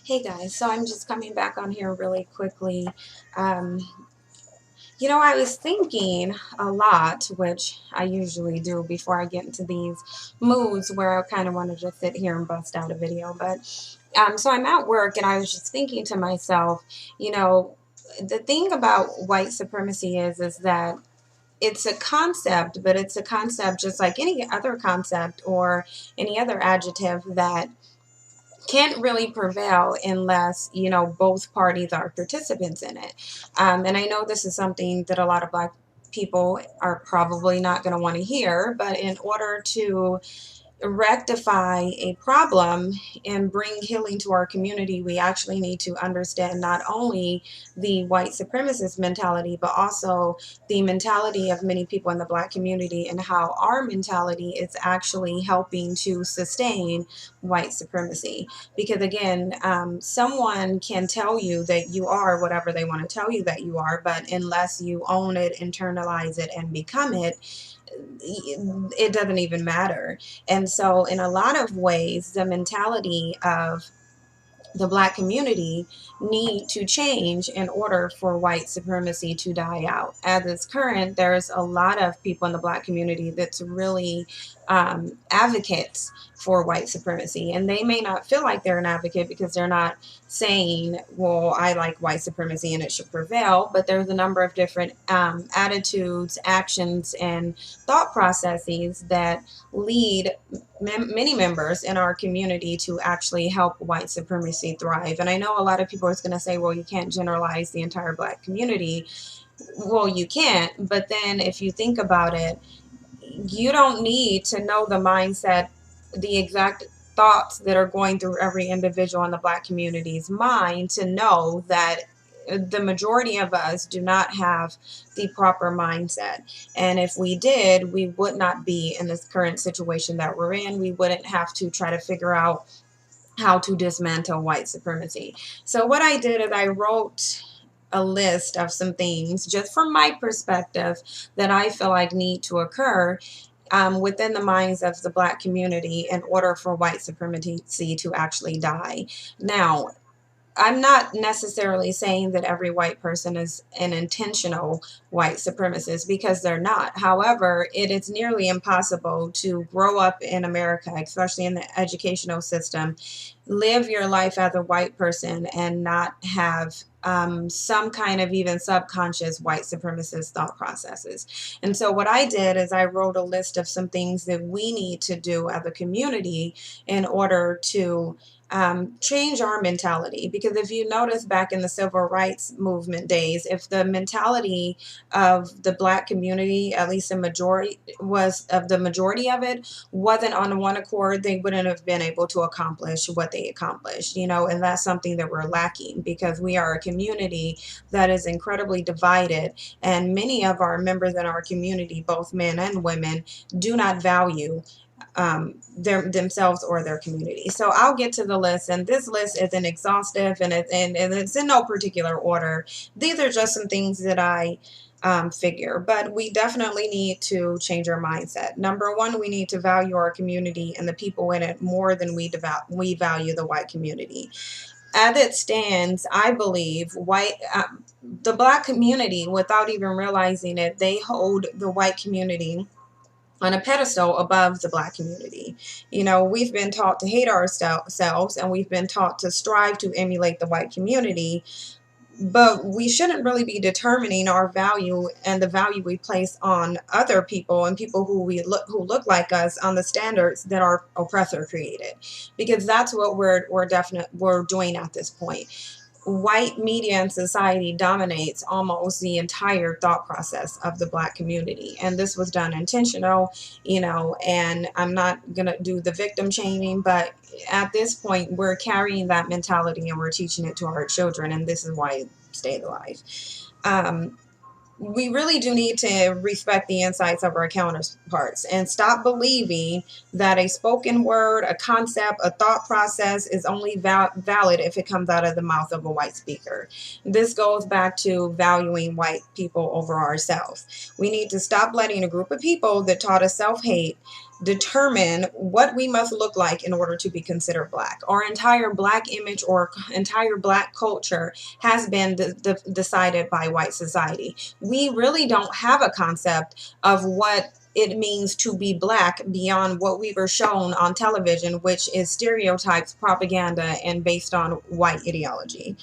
Hey guys, so I'm just coming back on here really quickly. Um, I was thinking a lot, which I usually do before I get into these moods where I kind of want to just sit here and bust out a video. But so I'm at work and I was just thinking to myself, you know, the thing about white supremacy is that it's a concept, but it's a concept just like any other concept or any other adjective that can't really prevail unless both parties are participants in it. And I know this is something that a lot of Black people are probably not going to want to hear, but in order to rectify a problem and bring healing to our community, we actually need to understand not only the white supremacist mentality, but also the mentality of many people in the Black community and how our mentality is actually helping to sustain white supremacy. Because again, someone can tell you that you are whatever they want to tell you that you are, but unless you own it, internalize it, and become it, it doesn't even matter. And so, in a lot of ways, the mentality of the Black community need to change in order for white supremacy to die out. As it's current, there's a lot of people in the Black community that's really advocates for white supremacy, and they may not feel like they're an advocate because they're not saying, well, I like white supremacy and it should prevail, but there's a number of different attitudes, actions, and thought processes that lead many members in our community to actually help white supremacy thrive. And I know a lot of people are going to say, well, you can't generalize the entire Black community. Well, you can't, but then if you think about it, you don't need to know the mindset, the exact thoughts that are going through every individual in the Black community's mind to know that the majority of us do not have the proper mindset. And if we did, we would not be in this current situation that we're in. We wouldn't have to try to figure out how to dismantle white supremacy. So what I did is I wrote a list of some things just from my perspective that I feel like need to occur within the minds of the Black community in order for white supremacy to actually die. Now, I'm not necessarily saying that every white person is an intentional white supremacist, because they're not. However, it is nearly impossible to grow up in America, especially in the educational system, live your life as a white person and not have some kind of even subconscious white supremacist thought processes. And so what I did is I wrote a list of some things that we need to do as a community in order to change our mentality. Because if you notice back in the civil rights movement days, if the mentality of the Black community, at least the majority of it, wasn't on one accord, they wouldn't have been able to accomplish what they accomplished, and that's something that we're lacking, because we are a community that is incredibly divided, and many of our members in our community, both men and women, do not value themselves or their community. So I'll get to the list, and this list isn't exhaustive, and it's in no particular order. These are just some things that I figure, but we definitely need to change our mindset. Number one, we need to value our community and the people in it more than we value the white community. As it stands, I believe the Black community, without even realizing it, they hold the white community on a pedestal above the Black community. We've been taught to hate ourselves, and we've been taught to strive to emulate the white community, but we shouldn't really be determining our value and the value we place on other people and people who look like us on the standards that our oppressor created, because that's what we're doing at this point. White media and society dominates almost the entire thought process of the Black community. And this was done intentional, and I'm not going to do the victim shaming, but at this point, we're carrying that mentality and we're teaching it to our children. And this is why it stayed alive. We really do need to respect the insights of our counterparts and stop believing that a spoken word, a concept, a thought process is only valid if it comes out of the mouth of a white speaker. This goes back to valuing white people over ourselves. We need to stop letting a group of people that taught us self-hate, determine what we must look like in order to be considered black. Our entire black image or entire black culture has been decided by white society. We really don't have a concept of what it means to be black beyond what we were shown on television, which is stereotypes, propaganda, and based on white ideology.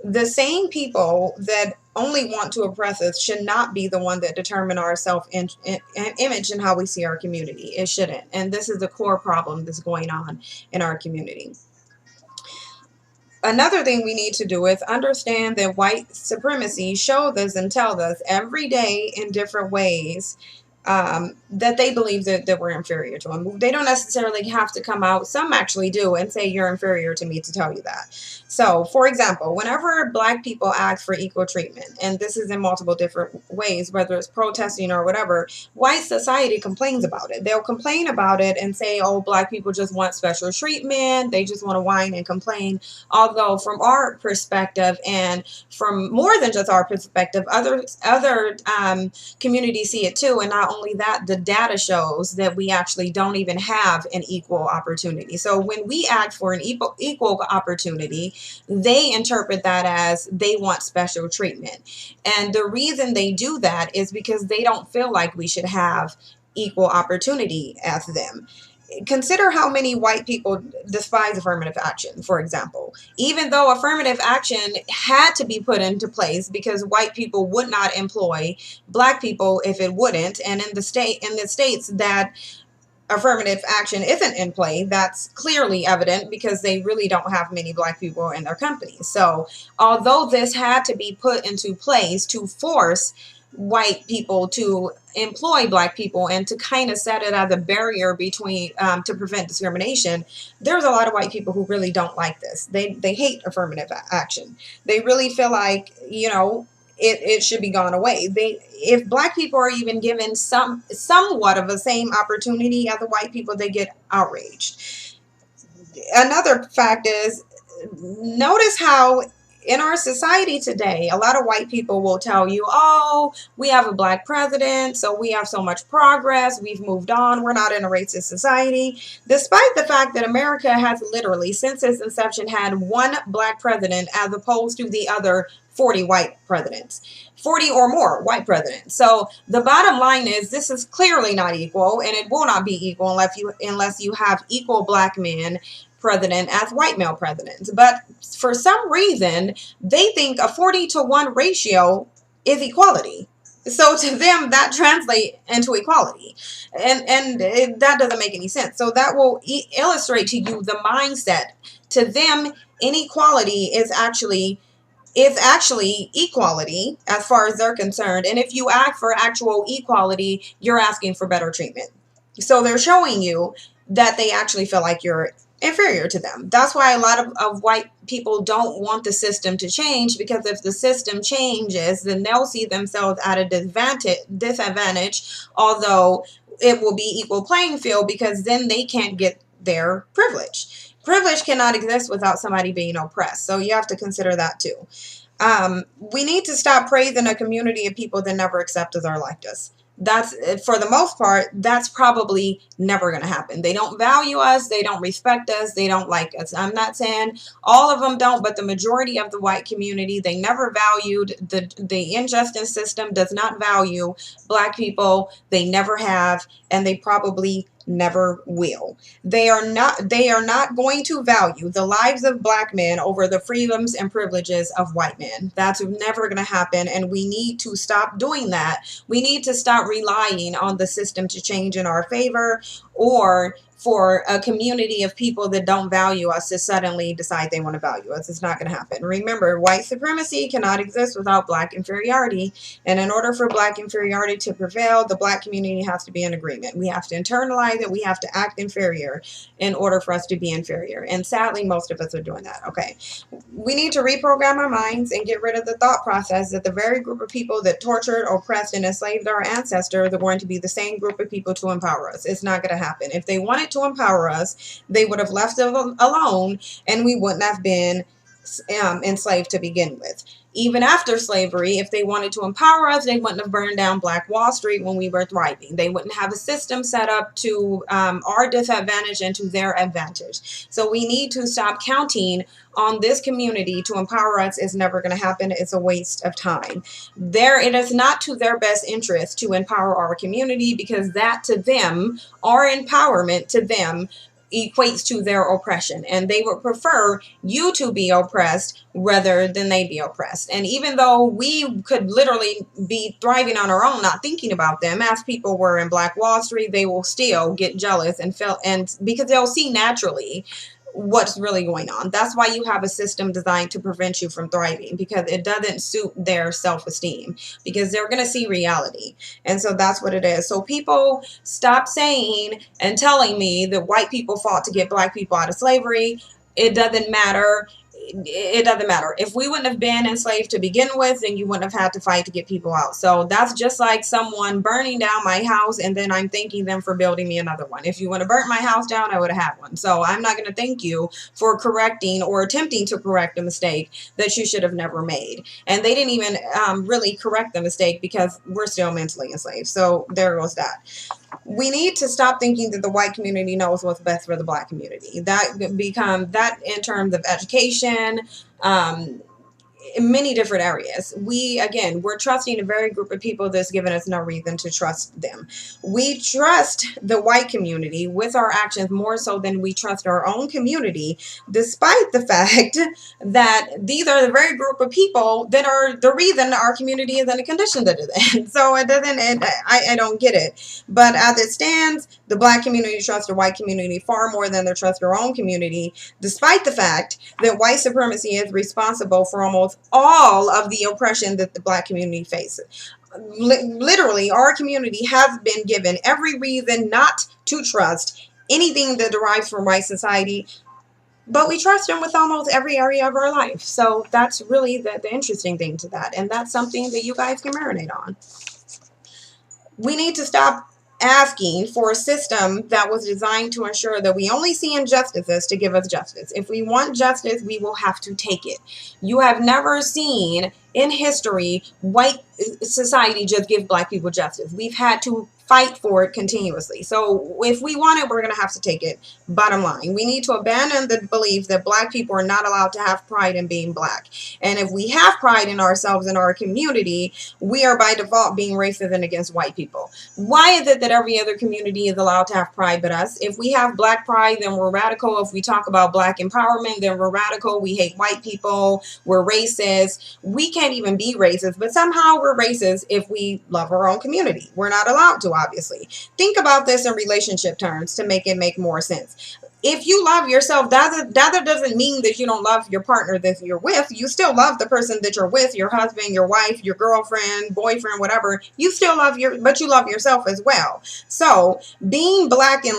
The same people that only want to oppress us should not be the one that determine our self-image and how we see our community. It shouldn't. And this is the core problem that's going on in our community. Another thing we need to do is understand that white supremacy shows us and tells us every day in different ways that they believe that we're inferior to them. They don't necessarily have to come out. Some actually do and say you're inferior to me to tell you that. So, for example, whenever black people ask for equal treatment, and this is in multiple different ways, whether it's protesting or whatever, white society complains about it. They'll complain about it and say, oh, black people just want special treatment. They just want to whine and complain. Although from our perspective, and from more than just our perspective, other communities see it too. And not only that, the data shows that we actually don't even have an equal opportunity. So when we ask for an equal opportunity, they interpret that as they want special treatment. And the reason they do that is because they don't feel like we should have equal opportunity as them. Consider how many white people despise affirmative action, for example. Even though affirmative action had to be put into place because white people would not employ black people if it wouldn't, and in the states that affirmative action isn't in play, that's clearly evident because they really don't have many black people in their companies. So although this had to be put into place to force white people to employ black people and to kind of set it as a barrier between to prevent discrimination, there's a lot of white people who really don't like this. They hate affirmative action. They really feel like, it should be gone away. If black people are even given somewhat of the same opportunity as the white people, they get outraged. Another fact is, notice how in our society today, a lot of white people will tell you, oh, we have a black president, so we have so much progress, we've moved on, we're not in a racist society, despite the fact that America has literally, since its inception, had one black president as opposed to the other 40 white presidents, 40 or more white presidents. So the bottom line is this is clearly not equal, and it will not be equal unless you have equal black men president as white male presidents. But for some reason, they think a 40-to-1 ratio is equality. So to them, that translates into equality. And that doesn't make any sense. So that will illustrate to you the mindset. To them, inequality is actually equality as far as they're concerned. And if you ask for actual equality, you're asking for better treatment. So they're showing you that they actually feel like you're inferior to them. That's why a lot of white people don't want the system to change, because if the system changes, then they'll see themselves at a disadvantage, although it will be equal playing field, because then they can't get their privilege. Privilege cannot exist without somebody being oppressed. So you have to consider that too. We need to stop praising a community of people that never accepted or liked us. That's, for the most part, that's probably never going to happen. They don't value us. They don't respect us. They don't like us. I'm not saying all of them don't, but the majority of the white community, they never valued the injustice system does not value black people. They never have, and they probably never will. They are not going to value the lives of black men over the freedoms and privileges of white men. That's never going to happen, and we need to stop doing that. We need to stop relying on the system to change in our favor, or for a community of people that don't value us to suddenly decide they want to value us. It's not going to happen. Remember, white supremacy cannot exist without black inferiority. And in order for black inferiority to prevail, the black community has to be in agreement. We have to internalize it. We have to act inferior in order for us to be inferior. And sadly, most of us are doing that. Okay. We need to reprogram our minds and get rid of the thought process that the very group of people that tortured, oppressed, and enslaved our ancestors are going to be the same group of people to empower us. It's not going to happen. If they wanted to empower us, they would have left it alone, and we wouldn't have been enslaved to begin with. Even after slavery, if they wanted to empower us, they wouldn't have burned down Black Wall Street when we were thriving. They wouldn't have a system set up to our disadvantage and to their advantage. So we need to stop counting on this community to empower us. Is never going to happen. It's a waste of time. It is not to their best interest to empower our community, because that to them, our empowerment to them, equates to their oppression, and they would prefer you to be oppressed rather than they be oppressed. And even though we could literally be thriving on our own, not thinking about them, as people were in Black Wall Street, they will still get jealous and feel, and because they'll see naturally what's really going on. That's why you have a system designed to prevent you from thriving, because it doesn't suit their self-esteem, because they're going to see reality. And so that's what it is. So people, stop saying and telling me that white people fought to get Black people out of slavery. It doesn't matter. It doesn't matter. If we wouldn't have been enslaved to begin with, then you wouldn't have had to fight to get people out. So that's just like someone burning down my house and then I'm thanking them for building me another one. If you would have burnt my house down, I would have had one. So I'm not going to thank you for correcting or attempting to correct a mistake that you should have never made. And they didn't even really correct the mistake, because we're still mentally enslaved. So there goes that. We need to stop thinking that the white community knows what's best for the Black community. That in terms of education, in many different areas. We're trusting a very group of people that's given us no reason to trust them. We trust the white community with our actions more so than we trust our own community, despite the fact that these are the very group of people that are the reason our community is in the condition that it's in. So I don't get it. But as it stands, the Black community trusts the white community far more than they trust their own community, despite the fact that white supremacy is responsible for almost all of the oppression that the Black community faces. Literally, our community has been given every reason not to trust anything that derives from white society, but we trust them with almost every area of our life. So that's really the interesting thing to that, and that's something that you guys can marinate on. We need to stop asking for a system that was designed to ensure that we only see injustices to give us justice. If we want justice, we will have to take it. You have never seen in history white society just give Black people justice. We've had to fight for it continuously. So if we want it, we're going to have to take it. Bottom line, we need to abandon the belief that Black people are not allowed to have pride in being Black. And if we have pride in ourselves and our community, we are by default being racist and against white people. Why is it that every other community is allowed to have pride but us? If we have Black pride, then we're radical. If we talk about Black empowerment, then we're radical. We hate white people. We're racist. We can't even be racist, but somehow we're racist if we love our own community. We're not allowed to, obviously. Think about this in relationship terms to make it make more sense. If you love yourself, that doesn't mean that you don't love your partner that you're with. You still love the person that you're with, your husband, your wife, your girlfriend, boyfriend, whatever. You still but you love yourself as well. So being Black and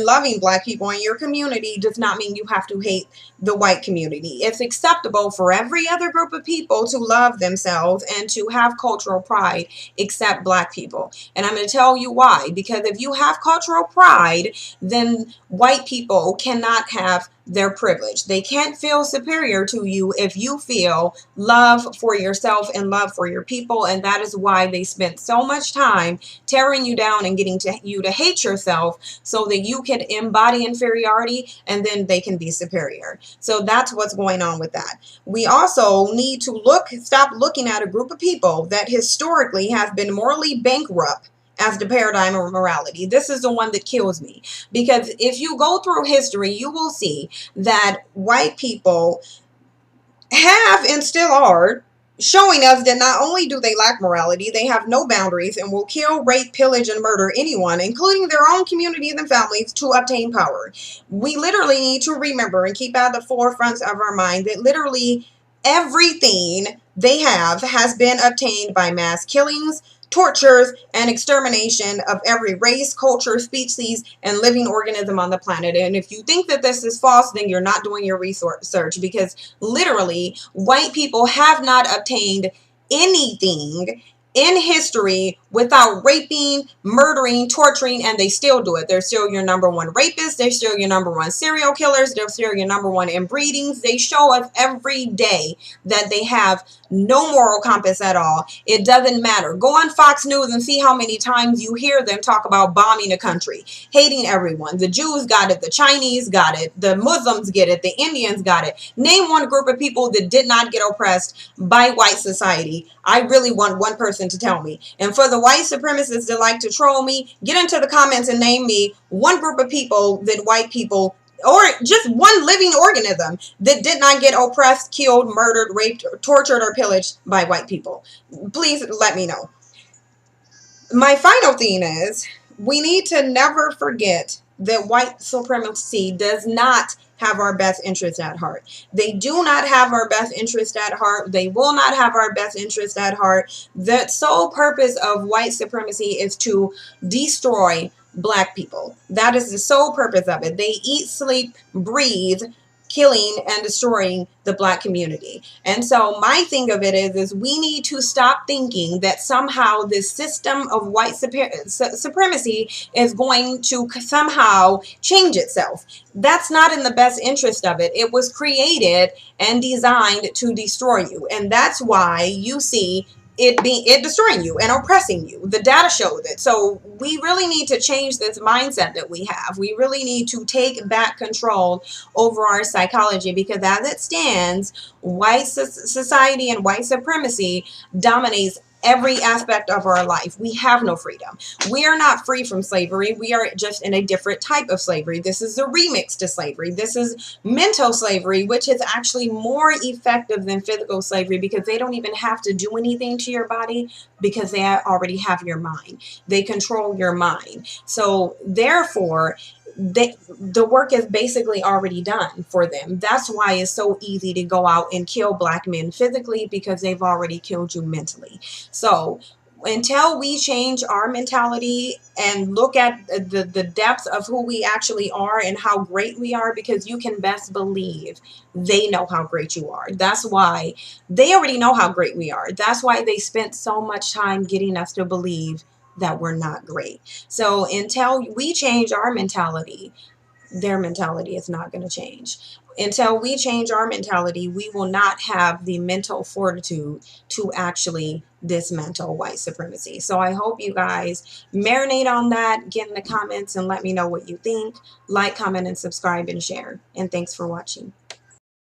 loving Black people in your community does not mean you have to hate the white community. It's acceptable for every other group of people to love themselves and to have cultural pride except Black people. And I'm going to tell you why. Because if you have cultural pride, then white people cannot have their privilege. They can't feel superior to you if you feel love for yourself and love for your people. And that is why they spent so much time tearing you down and getting you to hate yourself so that you can embody inferiority and then they can be superior. So that's what's going on with that. We also need to stop looking at a group of people that historically have been morally bankrupt as the paradigm of morality. This is the one that kills me, because if you go through history, you will see that white people have and still are showing us that not only do they lack morality, they have no boundaries and will kill, rape, pillage, and murder anyone, including their own communities and families, to obtain power. We literally need to remember and keep at the forefront of our mind that literally everything they have has been obtained by mass killings, tortures, and extermination of every race, culture, species, and living organism on the planet. And if you think that this is false, then you're not doing your research, because literally white people have not obtained anything in history without raping, murdering, torturing, and they still do it. They're still your number one rapists. They're still your number one serial killers. They're still your number one inbreedings. They show us every day that they have no moral compass at all. It doesn't matter. Go on Fox News and see how many times you hear them talk about bombing a country, hating everyone. The Jews got it. The Chinese got it. The Muslims get it. The Indians got it. Name one group of people that did not get oppressed by white society. I really want one person to tell me. And for the white supremacists that like to troll me, get into the comments and name me one group of people that white people, or just one living organism, that did not get oppressed, killed, murdered, raped, tortured, or pillaged by white people. Please let me know. My final thing is, we need to never forget that white supremacy does not have our best interest at heart. They do not have our best interest at heart. They will not have our best interest at heart. The sole purpose of white supremacy is to destroy black people. That is the sole purpose of it. They eat, sleep, breathe killing and destroying the black community. And so my thing of it is we need to stop thinking that somehow this system of white supremacy is going to somehow change itself. That's not in the best interest of it. It was created and designed to destroy you. And that's why you see it destroying you and oppressing you. The data shows it. So we really need to change this mindset that we have. We really need to take back control over our psychology, because as it stands, white society and white supremacy dominates every aspect of our life. We have no freedom. We are not free from slavery. We are just in a different type of slavery. This is a remix to slavery. This is mental slavery, which is actually more effective than physical slavery, because they don't even have to do anything to your body, because they already have your mind. They control your mind. So therefore, the work is basically already done for them. That's why it's so easy to go out and kill black men physically, because they've already killed you mentally. So until we change our mentality and look at the depths of who we actually are and how great we are, because you can best believe they know how great you are. That's why they already know how great we are. That's why they spent so much time getting us to believe that we're not great. So until we change our mentality, their mentality is not going to change. Until we change our mentality, we will not have the mental fortitude to actually dismantle white supremacy. So I hope you guys marinate on that, get in the comments and let me know what you think. Like, comment, and subscribe and share. And thanks for watching.